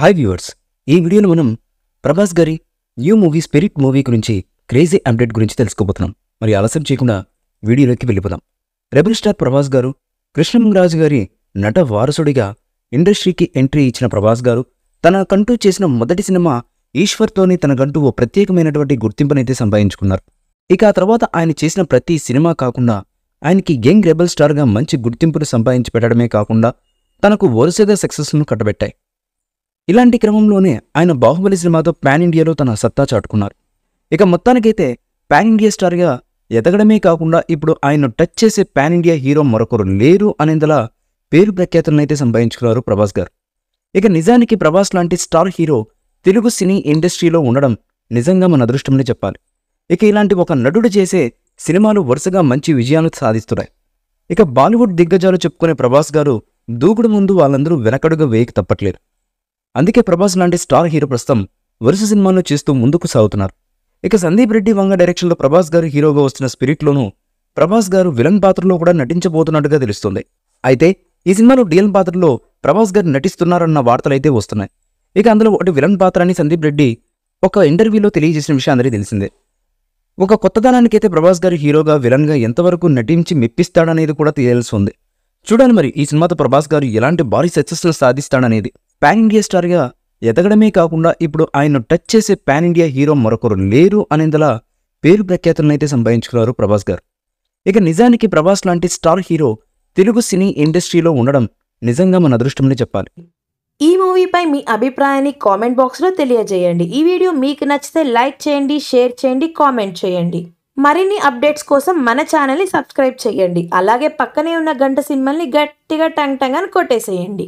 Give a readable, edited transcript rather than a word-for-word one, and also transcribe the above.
Hi viewers, ఈ వీడియోలో మనం ప్రభాస్ గారి న్యూ మూవీ స్పిరిట్ మూవీ గురించి క్రేజీ అప్డేట్ గురించి తెలుసుకోబోతున్నాం. మరి ఆలస్యం చేయకుండా వీడియోలోకి వెళ్ళిపోదాం. రెబల్ స్టార్ ప్రభాస్ గారు కృష్ణంరాజు గారి నట వారసుడిగా ఇండస్ట్రీకి ఎంట్రీ ఇచ్చిన ప్రభాస్ గారు తనకంటూ చేసిన మొదటి సినిమా ఈశ్వర్తోనే తనకంటూ ఓ ప్రత్యేకమైనటువంటి గుర్తింపునైతే సంపాదించుకున్నారు. ఇక ఆ తర్వాత ఆయన చేసిన ప్రతి సినిమా కాకుండా ఆయనకి యంగ్ రెబల్ స్టార్గా మంచి గుర్తింపును సంపాదించి పెట్టడమే కాకుండా తనకు వరుసగా సక్సెస్ను కట్టబెట్టాయి. ఇలాంటి క్రమంలోనే ఆయన బాహుబలి సినిమాతో పాన్ ఇండియాలో తన సత్తా చాటుకున్నారు. ఇక మొత్తానికైతే పాన్ ఇండియా స్టార్గా ఎదగడమే కాకుండా ఇప్పుడు ఆయన టచ్ చేసే పాన్ ఇండియా హీరో మరొకరు లేరు అనేందులా పేరు ప్రఖ్యాతులనైతే సంపాదించుకున్నారు ప్రభాస్ గారు. ఇక నిజానికి ప్రభాస్ లాంటి స్టార్ హీరో తెలుగు సినీ ఇండస్ట్రీలో ఉండడం నిజంగా మన అదృష్టమని చెప్పాలి. ఇక ఇలాంటి ఒక నటుడు చేసే సినిమాలు వరుసగా మంచి విజయాలు సాధిస్తున్నాయి. ఇక బాలీవుడ్ దిగ్గజాలు చెప్పుకునే ప్రభాస్ గారు దూకుడు ముందు వాళ్ళందరూ వెనకడుగా వేయక తప్పట్లేరు. అందుకే ప్రభాస్ లాంటి స్టార్ హీరో ప్రస్తుతం వరుస సినిమాలను చేస్తూ ముందుకు సాగుతున్నారు. ఇక సందీప్ రెడ్డి వంగ డైరెక్షన్లో ప్రభాస్ గారు హీరోగా వస్తున్న స్పిరిట్లోనూ ప్రభాస్ గారు విలన్ పాత్రలో కూడా నటించబోతున్నట్టుగా తెలుస్తుంది. అయితే ఈ సినిమాలో డిఎల్ పాత్రలో ప్రభాస్ గారు నటిస్తున్నారన్న వార్తలైతే వస్తున్నాయి. ఇక అందులో ఒకటి విలన్ పాత్ర అని సందీప్ రెడ్డి ఒక ఇంటర్వ్యూలో తెలియజేసిన విషయం అందరికీ తెలిసిందే. ఒక కొత్తదనానికైతే ప్రభాస్ గారు హీరోగా విలన్గా ఎంతవరకు నటించి మెప్పిస్తాడనేది కూడా తెలియాల్సి ఉంది. చూడాలి మరి ఈ సినిమాతో ప్రభాస్ గారు ఎలాంటి భారీ సక్సెస్ను సాధిస్తాడనేది. పాన్ ఇండియా స్టార్గా ఎదగడమే కాకుండా ఇప్పుడు ఆయన టచ్ చేసే పాన్ ఇండియా హీరో మరొకరు లేరు అనేందులా పేరు ప్రఖ్యాతులనైతే సంపాదించుకున్నారు ప్రభాస్ గారు. ఇక నిజానికి ప్రభాస్ లాంటి స్టార్ హీరో తెలుగు సినీ ఇండస్ట్రీలో ఉండడం నిజంగా మన అదృష్టమని చెప్పాలి. ఈ మూవీపై మీ అభిప్రాయాన్ని కామెంట్ బాక్స్లో తెలియజేయండి. ఈ వీడియో మీకు నచ్చితే లైక్ చేయండి, షేర్ చేయండి, కామెంట్ చేయండి. మరిన్ని అప్డేట్స్ కోసం మన ఛానల్ని సబ్స్క్రైబ్ చేయండి. అలాగే పక్కనే ఉన్న గంట సింబల్ని గట్టిగా టంగ్ టంగ్ అని కొట్టేసేయండి.